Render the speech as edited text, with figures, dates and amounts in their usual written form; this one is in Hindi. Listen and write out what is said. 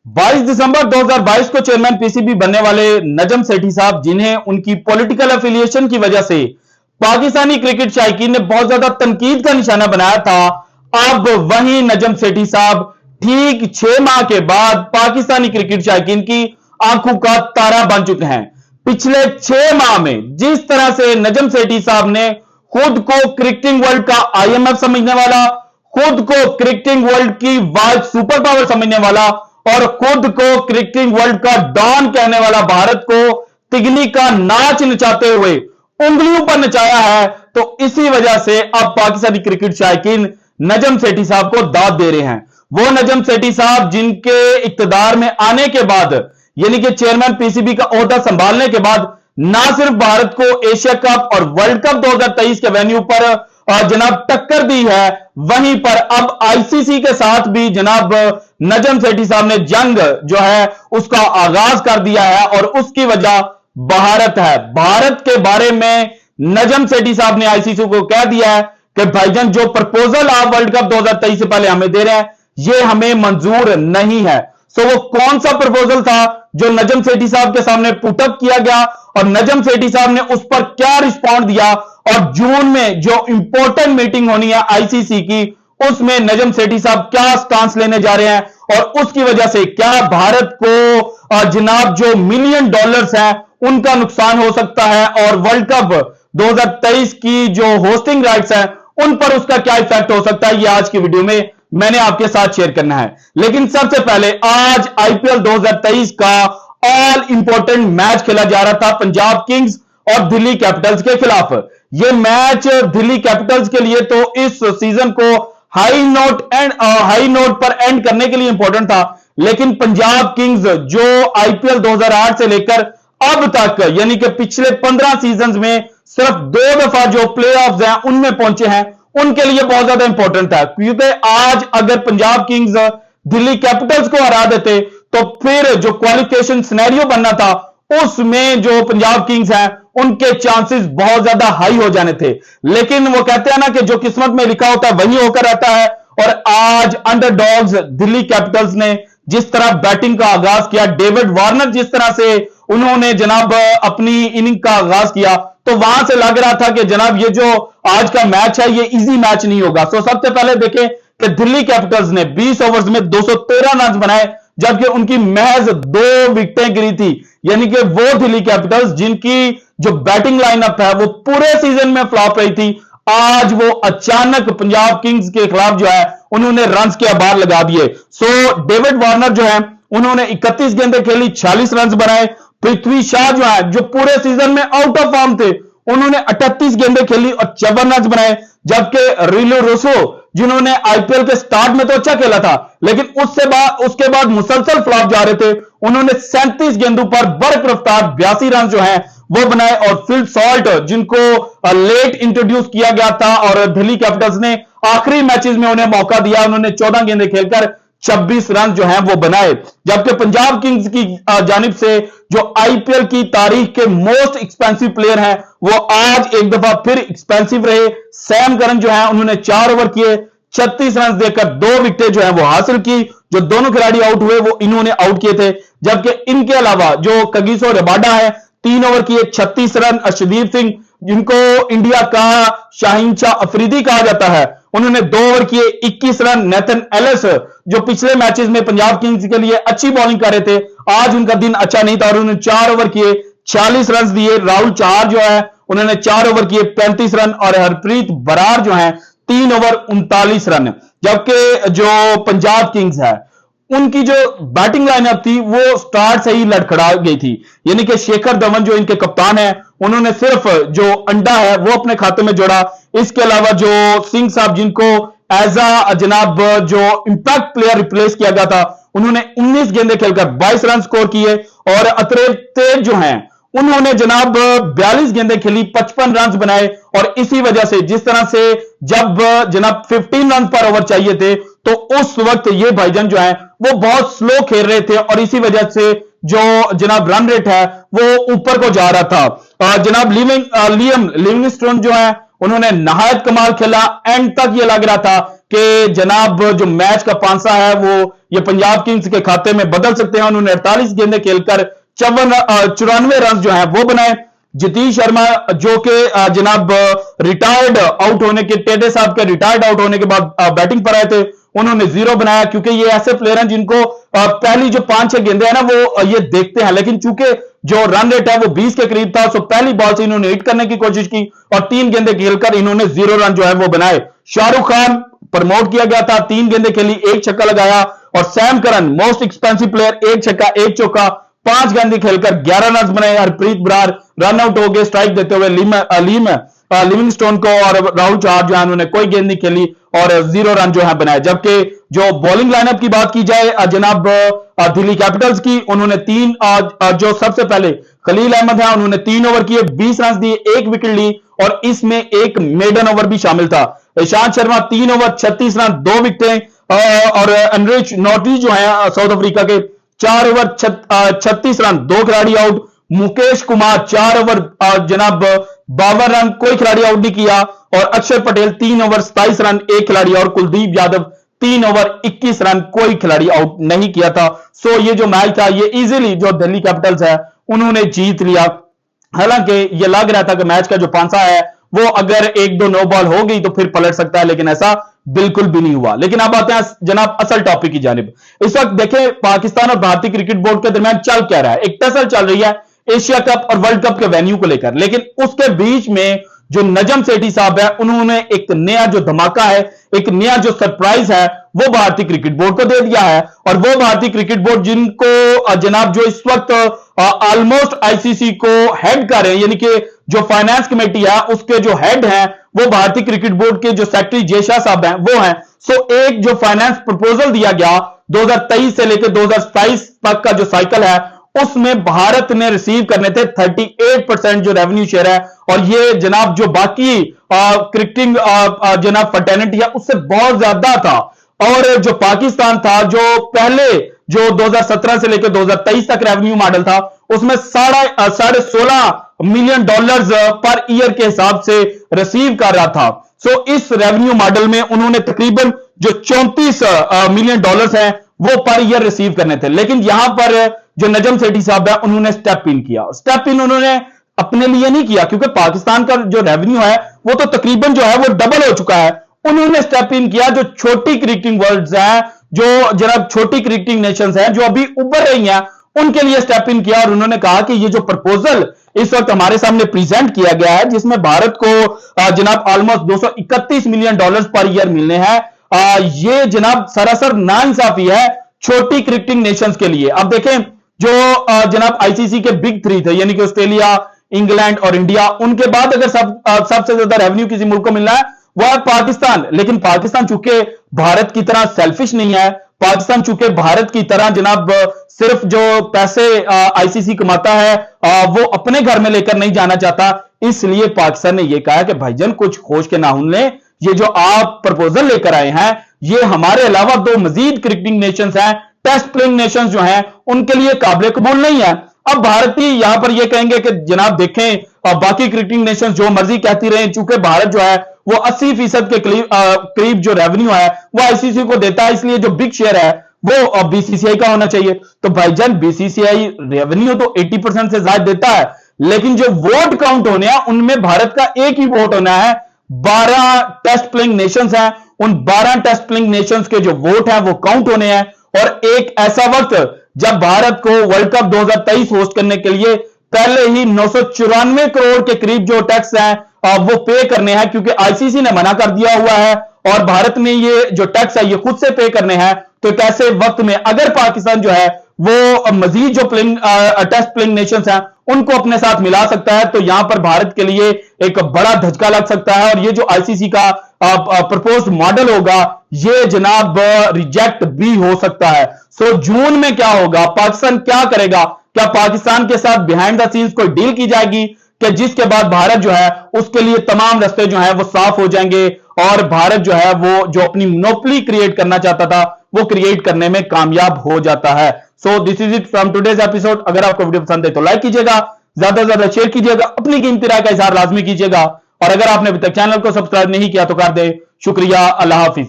22 दिसंबर 2022 को चेयरमैन पीसीबी बनने वाले नजम सेठी साहब, जिन्हें उनकी पॉलिटिकल एफिलिएशन की वजह से पाकिस्तानी क्रिकेट शायकीन ने बहुत ज्यादा तनकीद का निशाना बनाया था, अब वही नजम सेठी साहब ठीक 6 माह के बाद पाकिस्तानी क्रिकेट शायकीन की आंखों का तारा बन चुके हैं। पिछले 6 माह में जिस तरह से नजम सेठी साहब ने खुद को क्रिकेटिंग वर्ल्ड का आईएमएफ समझने वाला, खुद को क्रिकेटिंग वर्ल्ड की वाइल्ड सुपर पावर समझने वाला और खुद को क्रिकेटिंग वर्ल्ड का डॉन कहने वाला भारत को तिगनी का नाच नचाते हुए उंगलियों पर नचाया है, तो इसी वजह से अब पाकिस्तानी क्रिकेट शायकीन नजम सेठी साहब को दाद दे रहे हैं। वो नजम सेठी साहब जिनके इक्तदार में आने के बाद, यानी कि चेयरमैन पीसीबी का ओहदा संभालने के बाद, ना सिर्फ भारत को एशिया कप और वर्ल्ड कप 2023 के वेन्यू पर जनाब टक्कर दी है, वहीं पर अब आईसीसी के साथ भी जनाब नजम सेठी साहब ने जंग जो है उसका आगाज कर दिया है और उसकी वजह भारत है। भारत के बारे में नजम सेठी साहब ने आईसीसी को कह दिया है कि भाईजान, जो प्रपोजल आप वर्ल्ड कप 2023 से पहले हमें दे रहे हैं ये हमें मंजूर नहीं है। सो वो कौन सा प्रपोजल था जो नजम सेठी साहब के सामने पुटअप किया गया और नजम सेठी साहब ने उस पर क्या रिस्पॉन्ड दिया, और जून में जो इंपॉर्टेंट मीटिंग होनी है आईसीसी की, उसमें नजम सेठी साहब क्या स्टांस लेने जा रहे हैं और उसकी वजह से क्या भारत को जनाब जो मिलियन डॉलर्स हैं उनका नुकसान हो सकता है और वर्ल्ड कप 2023 की जो होस्टिंग राइट्स हैं उन पर उसका क्या इफेक्ट हो सकता है, ये आज की वीडियो में मैंने आपके साथ शेयर करना है। लेकिन सबसे पहले आज आईपीएल 2023 का ऑल इंपॉर्टेंट मैच खेला जा रहा था पंजाब किंग्स और दिल्ली कैपिटल्स के खिलाफ। यह मैच दिल्ली कैपिटल्स के लिए तो इस सीजन को हाई नोट पर एंड करने के लिए इंपॉर्टेंट था, लेकिन पंजाब किंग्स जो आईपीएल 2008 से लेकर अब तक, यानी कि पिछले 15 सीजन में सिर्फ 2 दफा जो प्लेऑफ्स हैं उनमें पहुंचे हैं, उनके लिए बहुत ज्यादा इंपॉर्टेंट था। क्योंकि आज अगर पंजाब किंग्स दिल्ली कैपिटल्स को हरा देते तो फिर जो क्वालिफिकेशन सिनेरियो बनना था उसमें जो पंजाब किंग्स हैं उनके चांसेस बहुत ज्यादा हाई हो जाने थे। लेकिन वो कहते हैं ना कि जो किस्मत में लिखा होता है वही होकर आता है, और आज अंडरडॉग्स दिल्ली कैपिटल्स ने जिस तरह बैटिंग का आगाज किया, डेविड वार्नर जिस तरह से उन्होंने जनाब अपनी इनिंग का आगाज किया, तो वहां से लग रहा था कि जनाब ये जो आज का मैच है ये इजी मैच नहीं होगा। सो सबसे पहले देखें कि दिल्ली कैपिटल्स ने 20 ओवर्स में 213 रन बनाए, जबकि उनकी महज 2 विकेटें गिरी थी। यानी कि वो दिल्ली कैपिटल्स जिनकी जो बैटिंग लाइनअप है वो पूरे सीजन में फ्लॉप रही थी, आज वो अचानक पंजाब किंग्स के खिलाफ जो है उन्होंने रन्स के आभार लगा दिए। सो डेविड वार्नर जो है उन्होंने 31 गेंदें खेली, 46 रन बनाए। पृथ्वी शाह जो है जो पूरे सीजन में आउट ऑफ फॉर्म थे, उन्होंने 38 गेंदें खेली और 54 रन बनाए। जबकि रिलो रोसो जिन्होंने आईपीएल के स्टार्ट में तो अच्छा खेला था, लेकिन उसके बाद मुसलसल फ्लॉप जा रहे थे, उन्होंने 37 गेंदों पर बर्फ रफ्तार 82 रन जो है वो बनाए। और फिल सॉल्ट जिनको लेट इंट्रोड्यूस किया गया था और दिल्ली कैपिटल्स ने आखिरी मैचेस में उन्हें मौका दिया, उन्होंने 14 गेंदें खेलकर 26 रन जो हैं वो बनाए। जबकि पंजाब किंग्स की जानिब से जो आईपीएल की तारीख के मोस्ट एक्सपेंसिव प्लेयर हैं वो आज एक दफा फिर एक्सपेंसिव रहे। सैम करन जो है उन्होंने 4 ओवर किए, 36 रन देकर 2 विकेटें जो है वो हासिल की। जो दोनों खिलाड़ी आउट हुए वो इन्होंने आउट किए थे। जबकि इनके अलावा जो कगिसो रबाडा है 3 ओवर किए, 36 रन। अर्शदीप सिंह जिनको इंडिया का शाहिनशाह अफरीदी कहा जाता है, उन्होंने 2 ओवर किए, 21 रन। नेथन एलिस जो पिछले मैचेस में पंजाब किंग्स के लिए अच्छी बॉलिंग कर रहे थे, आज उनका दिन अच्छा नहीं था और उन्होंने 4 ओवर किए, 40 रन दिए। राहुल चार जो है उन्होंने 4 ओवर किए, 35 रन। और हरप्रीत बरार जो है 3 ओवर 39 रन। जबकि जो पंजाब किंग्स है उनकी जो बैटिंग लाइनअप थी वो स्टार्ट से ही लड़खड़ा गई थी। यानी कि शेखर धवन जो इनके कप्तान है उन्होंने सिर्फ जो अंडा है वो अपने खाते में जोड़ा। इसके अलावा जो सिंह साहब जिनको एज अ जनाब जो इंपैक्ट प्लेयर रिप्लेस किया गया था, उन्होंने 19 गेंदें खेलकर 22 रन स्कोर किए। और अतरेब तेज जो हैं उन्होंने जनाब 42 गेंदें खेली, 55 रन बनाए। और इसी वजह से जिस तरह से जब जनाब 15 रन पर ओवर चाहिए थे तो उस वक्त ये भाईजान जो है वो बहुत स्लो खेल रहे थे और इसी वजह से जो जनाब रन रेट है वो ऊपर को जा रहा था। जनाब लिविंगस्टोन जो है उन्होंने नहायत कमाल खेला। एंड तक ये लग रहा था कि जनाब जो मैच का पांसा है वो ये पंजाब किंग्स के खाते में बदल सकते हैं। उन्होंने 48 गेंदें खेलकर 94 रन जो है वो बनाए। जतीश शर्मा जो कि जनाब रिटायर्ड आउट होने के, टेडे साहब के रिटायर्ड आउट होने के बाद बैटिंग पर आए थे, उन्होंने 0 बनाया, क्योंकि ये ऐसे प्लेयर हैं जिनको पहली जो 5-6 गेंदें हैं ना वो ये देखते हैं, लेकिन चूंकि जो रन रेट है वो 20 के करीब था, तो पहली बॉल से इन्होंने हिट करने की कोशिश की और 3 गेंदें खेलकर इन्होंने 0 रन जो है वो बनाए। शाहरुख खान प्रमोट किया गया था, 3 गेंदें खेली, 1 छक्का लगाया, और Sam Curran most expensive player 1 छक्का 1 चौका 5 गेंदें खेलकर 11 रन बनाए। हरप्रीत बरार रन आउट हो गए स्ट्राइक देते हुए लिविंगस्टोन को, और राहुल चौहान जो है उन्होंने कोई गेंद नहीं खेली और 0 रन जो है बनाए। जबकि जो बॉलिंग लाइनअप की बात की जाए जनाब दिल्ली कैपिटल्स की, उन्होंने 3 जो सबसे पहले खलील अहमद है उन्होंने 3 ओवर किए, 20 रन दिए, 1 विकेट ली और इसमें एक मेडन ओवर भी शामिल था। ईशांत शर्मा 3 ओवर 36 रन 2 विकेटें, और एनरिच नॉटी जो है साउथ अफ्रीका के 4 ओवर 36 रन 2 खिलाड़ी आउट। मुकेश कुमार 4 ओवर जनाब 52 रन, कोई खिलाड़ी आउट नहीं किया, और अक्षर पटेल 3 ओवर 27 रन 1 खिलाड़ी, और कुलदीप यादव 3 ओवर 21 रन, कोई खिलाड़ी आउट नहीं किया था। सो ये जो मैच था ये इजीली जो दिल्ली कैपिटल्स है उन्होंने जीत लिया। हालांकि ये लग रहा था कि मैच का जो पांसा है वो अगर 1-2 नो बॉल हो गई तो फिर पलट सकता है, लेकिन ऐसा बिल्कुल भी नहीं हुआ। लेकिन अब आते हैं जनाब असल टॉपिक की जानिब। इस वक्त देखें पाकिस्तान और भारतीय क्रिकेट बोर्ड के दरमियान चल क्या रहा है। एक टसल चल रही है एशिया कप और वर्ल्ड कप के वेन्यू को लेकर, लेकिन उसके बीच में जो नजम सेठी साहब है उन्होंने एक नया जो धमाका है, एक नया जो सरप्राइज है वो भारतीय क्रिकेट बोर्ड को दे दिया है। और वो भारतीय क्रिकेट बोर्ड जिनको जनाब जो इस वक्त ऑलमोस्ट आईसीसी को हेड कर रहे हैं, यानी कि जो फाइनेंस कमेटी है उसके जो हेड हैं वो भारतीय क्रिकेट बोर्ड के जो सेक्रेटरी जय शाह साहब हैं वो हैं। सो एक जो फाइनेंस प्रपोजल दिया गया 2023 से लेकर 2027 तक का जो साइकिल है उसमें भारत ने रिसीव करने थे 38% जो रेवेन्यू शेयर है, और ये जनाब जो बाकी क्रिकेटिंग जनाब फर्टेनिटी है उससे बहुत ज्यादा था। और जो पाकिस्तान था जो पहले जो 2017 से लेकर 2023 तक रेवेन्यू मॉडल था उसमें $16.5 मिलियन पर ईयर के हिसाब से रिसीव कर रहा था। सो इस रेवेन्यू मॉडल में उन्होंने तकरीबन जो $34 मिलियन हैं वो पर ईयर रिसीव करने थे। लेकिन यहां पर जो नजम सेठी साहब है उन्होंने स्टेप इन किया। स्टेप इन उन्होंने अपने लिए नहीं किया, क्योंकि पाकिस्तान का जो रेवेन्यू है वो तो तकरीबन जो है वो डबल हो चुका है। उन्होंने स्टेप इन किया जो छोटी क्रिकेटिंग वर्ल्ड्स हैं, जो जनाब छोटी क्रिकेटिंग नेशंस हैं जो अभी उभर रही हैं, उनके लिए स्टेप इन किया। और उन्होंने कहा कि ये जो प्रपोजल इस वक्त हमारे सामने प्रेजेंट किया गया है जिसमें भारत को जनाब ऑलमोस्ट $231 मिलियन पर ईयर मिलने हैं, ये जनाब सरासर नाइंसाफी है छोटी क्रिकेटिंग नेशंस के लिए। अब देखें जो जनाब आईसीसी के बिग 3 थे, यानी कि ऑस्ट्रेलिया, इंग्लैंड और इंडिया, उनके बाद अगर सबसे ज्यादा रेवेन्यू किसी मुल्क को मिल रहा है वह है पाकिस्तान। लेकिन पाकिस्तान चूंकि भारत की तरह सेल्फिश नहीं है, पाकिस्तान चूंकि भारत की तरह जनाब सिर्फ जो पैसे आईसीसी कमाता है वो अपने घर में लेकर नहीं जाना चाहता, इसलिए पाकिस्तान ने यह कहा कि भाईजान कुछ होश के नाखून लें, ये जो आप प्रपोजल लेकर आए हैं ये हमारे अलावा 2 मजीद क्रिकेटिंग नेशंस हैं, टेस्ट प्लेइंग नेशंस जो हैं उनके लिए काबिल कबूल नहीं है। अब भारतीय यहां पर ये कहेंगे कि जनाब देखें बाकी क्रिकेटिंग नेशंस जो मर्जी कहती रहे, चूंकि भारत जो है वो 80% के करीब जो रेवेन्यू है वो आईसीसी को देता है, इसलिए जो बिग शेयर है वो बीसीसीआई का होना चाहिए। तो भाईजान बीसीसीआई रेवेन्यू तो 80% से ज्यादा देता है, लेकिन जो वोट काउंट होने हैं उनमें भारत का एक ही वोट होना है। 12 टेस्ट प्लेइंग नेशंस हैं, उन 12 टेस्ट प्लेइंग नेशंस के जो वोट हैं वो काउंट होने हैं। और एक ऐसा वक्त जब भारत को वर्ल्ड कप 2023 होस्ट करने के लिए पहले ही 994 करोड़ के करीब जो टैक्स है वो पे करने हैं, क्योंकि आईसीसी ने मना कर दिया हुआ है और भारत ने ये जो टैक्स है ये खुद से पे करने हैं। तो एक ऐसे वक्त में अगर पाकिस्तान जो है वो मजीद जो टेस्ट प्लेइंग नेशंस हैं उनको अपने साथ मिला सकता है, तो यहां पर भारत के लिए एक बड़ा धचका लग सकता है। और ये जो आईसीसी का प्रपोज्ड मॉडल होगा ये जनाब रिजेक्ट भी हो सकता है। सो जून में क्या होगा, पाकिस्तान क्या करेगा, क्या पाकिस्तान के साथ बिहाइंड द सीन्स कोई डील की जाएगी कि जिसके बाद भारत जो है उसके लिए तमाम रास्ते जो है वो साफ हो जाएंगे और भारत जो है वो जो अपनी मोनोपोली क्रिएट करना चाहता था वो क्रिएट करने में कामयाब हो जाता है। So this is it from today's episode. अगर आपको वीडियो पसंद है तो लाइक कीजिएगा, ज्यादा से ज्यादा शेयर कीजिएगा, अपनी कीमती राय का इजहार लाजमी कीजिएगा, और अगर आपने अभी तक चैनल को सब्सक्राइब नहीं किया तो कर दे। शुक्रिया, अल्लाह हाफिज।